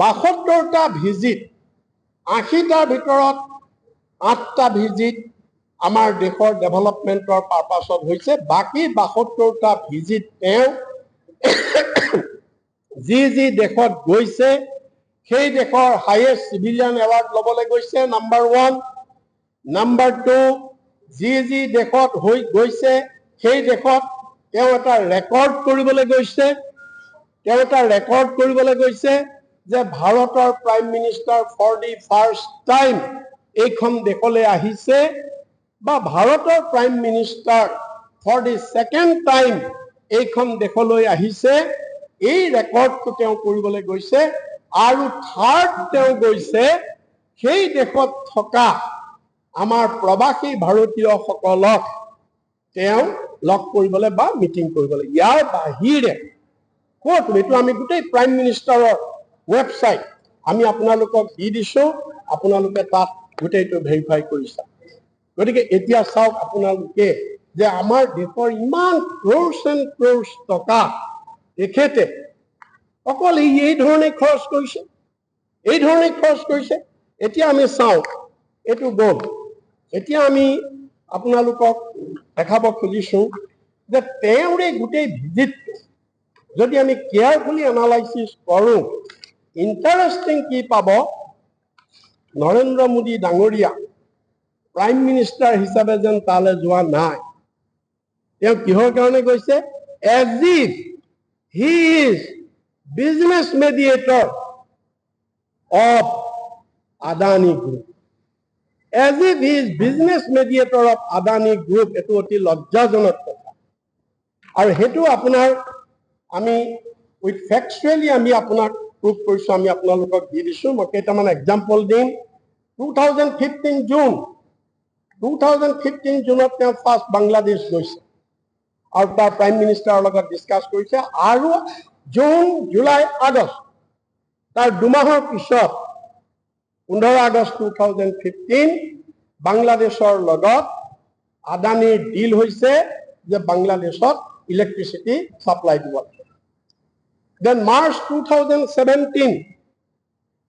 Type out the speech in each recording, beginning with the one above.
72টা visit 80টাৰ ভিতৰত 8টা visit আমাৰ দেশৰ ডেভেলপমেণ্টৰ পাৰপাছত হৈছে বাকি 72টা ভিজিট তেওঁ যি দেশত গৈছে সেই দেশৰ হাইয়েষ্ট সিভিলিয়ান এৱাৰ্ড লবলৈ গৈছে নাম্বাৰ 1 নাম্বাৰ 2 যি দেশত গৈছে সেই দেশত তেওঁ এটা ৰেকৰ্ড কৰিবলৈ গৈছে যে ভাৰতৰ prime minister for the first time এইখন দেশলৈ আহিছে বা ভাৰতৰ prime minister for the second time এইখন দেশলৈ আহিছে এই ৰেকৰ্ডটো তেওঁ কৰিবলৈ গৈছে আৰু থাৰ্ড তেওঁ গৈছে সেই দেশত থকা আমাৰ প্ৰবাসী ভাৰতীয়সকলক তেওঁ লগ কৰিবলৈ বা মিটিং কৰিবলৈ ইয়াৰ বাহিৰে ক'ত এইটো আমি গোটেই প্ৰাইম মিনিষ্টাৰৰ ৱেবছাইট আমি আপোনালোকক দি দিছো আপোনালোকে তাত গোটেইটো ভেৰিফাই কৰিছে গতিকে এতিয়া চাওক আপোনালোকে যে আমাৰ দেশৰ ইমান ক্ৰোৰ্ছ এণ্ড ক্ৰোৰ্ছ টকা এখেতে অকল এই ধৰণে খৰচ কৰিছে এতিয়া আমি চাওঁ এইটো গ'ল এতিয়া আমি আপোনালোকক দেখাব খুজিছো যে তেওঁৰ এই গোটেই ভিজিটটো যদি আমি কেয়াৰফুলি এনালাইসিস কৰোঁ ইন্টাৰেষ্টিং কি পাব নৰেন্দ্ৰ মোদী ডাঙৰীয়া প্ৰাইম মিনিষ্টাৰ হিচাপে যেন তালে যোৱা নাই তেওঁ কিহৰ কাৰণে গৈছে as if he is business mediator of Adani group as if he is business mediator of Adani Group etu oti lajjajonak kotha aru hetu apunar ami with factually ami apunak proof korisu ami apnalokok di disu moi ketaman example dim 2015 June Junot তেওঁ first Bangladesh গৈছে আৰু তাৰ prime মিনিষ্টাৰৰ লগত discuss কৰিছে আৰু June July August তাৰ দুমাহৰ পিছত 15 আগষ্ট 2015 বাংলাদেশৰ লগত আদানীৰ ডিল হৈছে যে বাংলাদেশত ইলেক্ট্ৰিসিটি সাপ্লাই দিব দেন মাৰ্চ 2017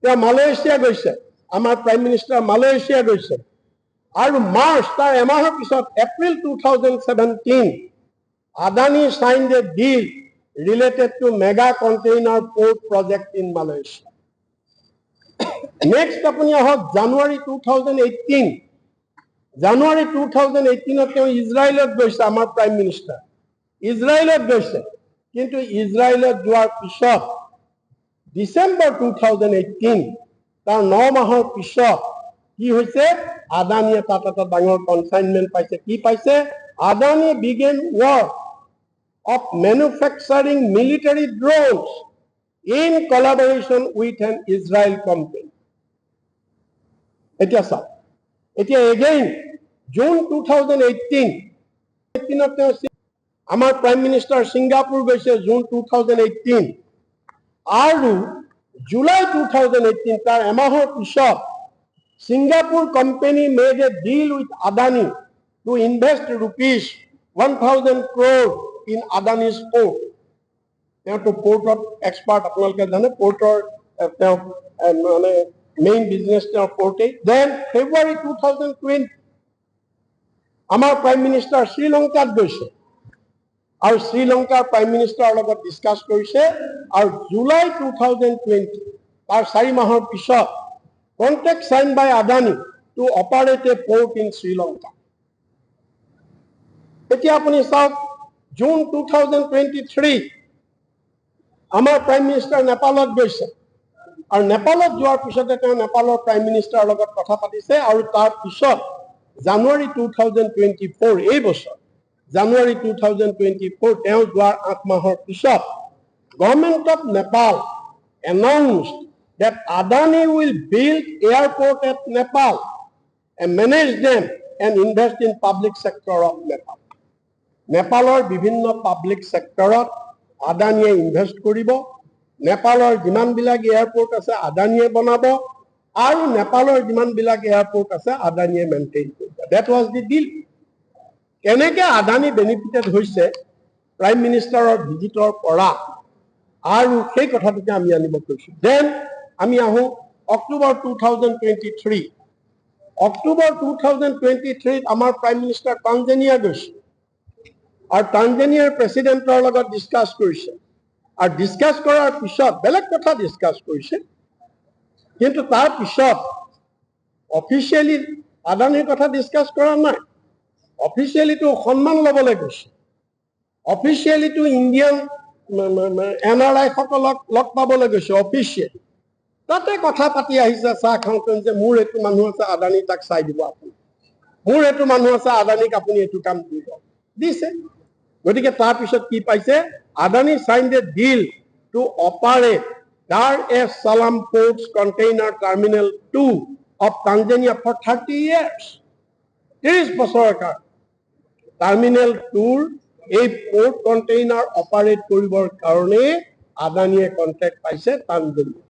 তেওঁ মালয়েছিয়া গৈছে আমাৰ প্ৰাইম মিনিষ্টাৰ মালয়েছিয়া গৈছে আৰু মাৰ্চ তাৰ এমাহৰ পিছত April 2017 Adani signed a deal related to mega container port project in Malaysia next apuni ahok January 2018 তেওঁ ইজৰাইলত গৈছে আমাৰ প্ৰাইম মিনিষ্টাৰ ইজৰাইলত গৈছে কিন্তু ইজৰাইলত যোৱাৰ পিছত ডিসেম্বৰ 2018 তাৰ 9 মাহৰ পিছত কি হৈছে আদানীয়ে তাত এটা ডাঙৰ কনসাইনমেন্ট পাইছে কি পাইছে Adani began work of manufacturing military drones in collaboration with an Israel company এতিয়া again June 2018 আমাৰ প্ৰাইম মিনিষ্টাৰ সিংগাপুৰ গৈছে জুন 2018 আৰু জুলাই 2018 তাৰ এমাহৰ পিছত Singapore company made a deal with Adani to invest rupees 1000 crore in Adani's port. They to port of expert apnaloke jane portor main business port. Then February 2020 our prime minister Sri Lanka goise our Sri Lanka prime minister logot discuss korise our July 2020 tar 4 mahor pisot contract signed by Adani to operate a port in Sri Lanka. Etia apuni sauk June 2023 our prime minister Nepalot goise aru Nepalot joar pisote te Nepalor prime minister logot kotha patise aru tar pisot January 2024 ei bochor January 2024 teo joar 8 mahor pisot government of Nepal announced that Adani will build airport at Nepal and manage them and invest in public sector of Nepal. Nepalor bibhinno public sector Adani invest koribo. Nepalor jiman bilag airport ase Adani banabo aru Nepalor jiman bilag airport ase Adani maintain koribo. That was the deal. Keneke Adani benefited hoise prime minister or visitor pora aru sei kotha toke ami anibo koisu. Then আমি আহো অক্টোবৰ 2023 অক্টোবৰ 2023 আমাৰ prime minister Tanzania গৈছে আৰু তানজানিয়াৰ প্ৰেচিডেণ্টৰ লগত discuss কৰিছে আৰু discuss কৰাৰ পিছত বেলেগ কথা ডিছকাছ কৰিছে কিন্তু তাৰ পিছত অফিচিয়েলি আদানীৰ কথা ডিছকাছ কৰা নাই অফিচিয়েলিটো সন্মান ল'বলৈ গৈছে অফিচিয়েলিটো ইণ্ডিয়ান NRI সকলক লগ পাবলৈ গৈছে অফিচিয়েলি তাতে কথা পাতি আহিছে চাহ খাওঁতে যে মোৰ এইটো মানুহ আছে আদানী তাক চাই দিব আপুনি মোৰ এইটো মানুহ আছে আদানীক আপুনি এইটো কাম কৰিব দিছে গতিকে তাৰ পিছত কি পাইছে Adani signed a deal to operate Dar es Salaam Ports Container Terminal 2 of Tanzania for 30 years 30 বছৰৰ কাৰণে টাৰ্মিনেল 2 এই পোৰ্ট কণ্টেইনাৰ অপাৰেট কৰিবৰ কাৰণে আদানীয়ে কন্ট্ৰেক্ট পাইছে তানজানিয়া